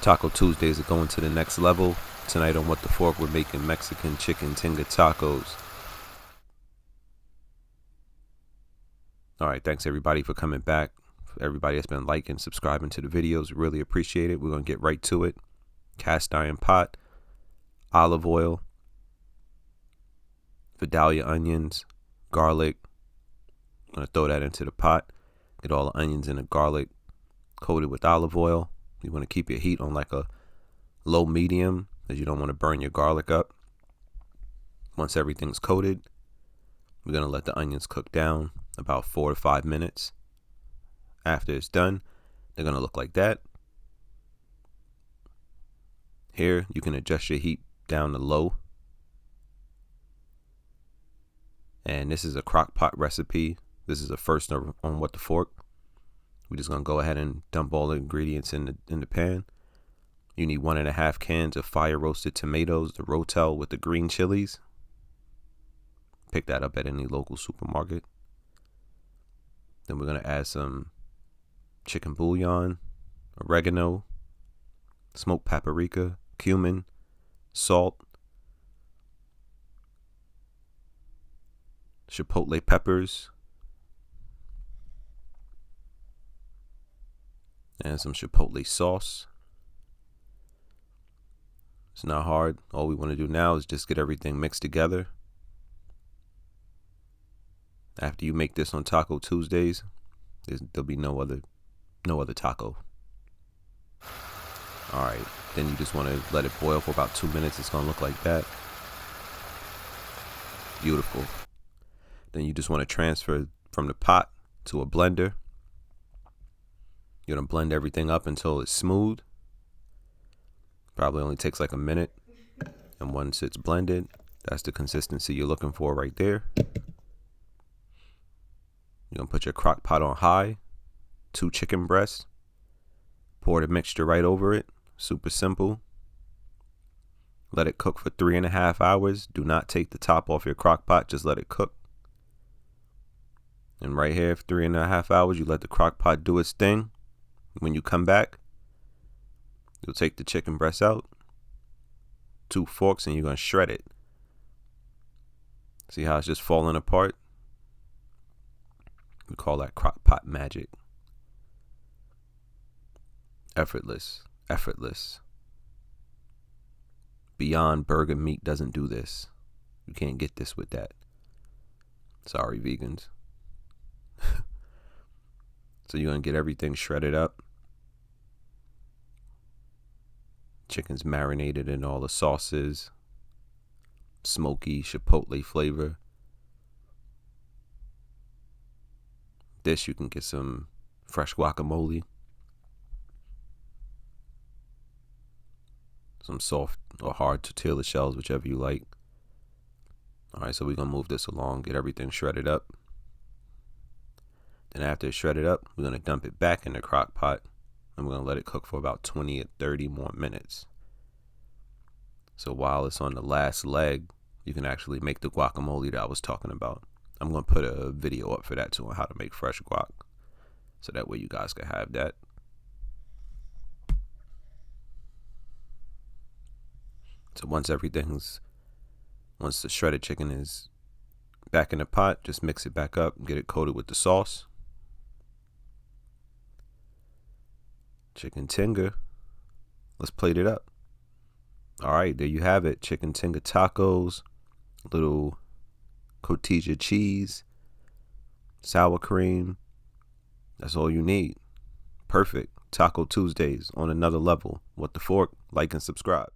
Taco Tuesdays are going to the next level. Tonight on What the Fork, we're making Mexican chicken Tinga tacos. Alright, thanks everybody for coming back. For everybody that's been liking, subscribing to the videos, really appreciate it. We're going to get right to it. Cast iron pot, olive oil, Vidalia onions, garlic. I'm going to throw that into the pot. Get all the onions and the garlic coated with olive oil. You want to keep your heat on like a low medium because you don't want to burn your garlic up. Once everything's coated, we're going to let the onions cook down about 4 to 5 minutes. After it's done, they're going to look like that. Here, you can adjust your heat down to low. And this is a crock pot recipe. This is a first on What the Fork. We're just going to go ahead and dump all the ingredients in the pan. You need 1.5 cans of fire roasted tomatoes, the Rotel with the green chilies. Pick that up at any local supermarket. Then we're going to add some chicken bouillon, oregano, smoked paprika, cumin, salt, chipotle peppers, and some chipotle sauce. It's not hard. All we want to do now is just get everything mixed together. After you make this on Taco Tuesdays, there'll be no other taco. Alright, then you just want to let it boil for about 2 minutes. It's going to look like that. Beautiful. Then you just want to transfer from the pot to a blender. You're going to blend everything up until it's smooth. Probably only takes like a minute. And once it's blended, that's the consistency you're looking for right there. You're going to put your crock pot on high. 2 chicken breasts. Pour the mixture right over it. Super simple. Let it cook for 3.5 hours. Do not take the top off your crock pot. Just let it cook. And right here, for 3.5 hours, you let the crock pot do its thing. When you come back, you'll take the chicken breast out, 2 forks, and you're going to shred it. See how it's just falling apart? We call that crock pot magic. Effortless, effortless. Beyond Burger Meat doesn't do this. You can't get this with that. Sorry, vegans. So you're going to get everything shredded up. Chicken's marinated in all the sauces. Smoky chipotle flavor. This you can get some fresh guacamole. Some soft or hard tortilla shells, whichever you like. Alright, so we're going to move this along. Get everything shredded up. Then after it's shredded up, we're going to dump it back in the crock pot. And we're going to let it cook for about 20 or 30 more minutes. So while it's on the last leg, you can actually make the guacamole that I was talking about. I'm going to put a video up for that too on how to make fresh guac. So that way you guys can have that. So once the shredded chicken is back in the pot, just mix it back up and get it coated with the sauce. Chicken Tinga. Let's plate it up. Alright, there you have it. Chicken Tinga tacos. Little cotija cheese. Sour cream. That's all you need. Perfect. Taco Tuesdays on another level. What the Fork? Like and subscribe.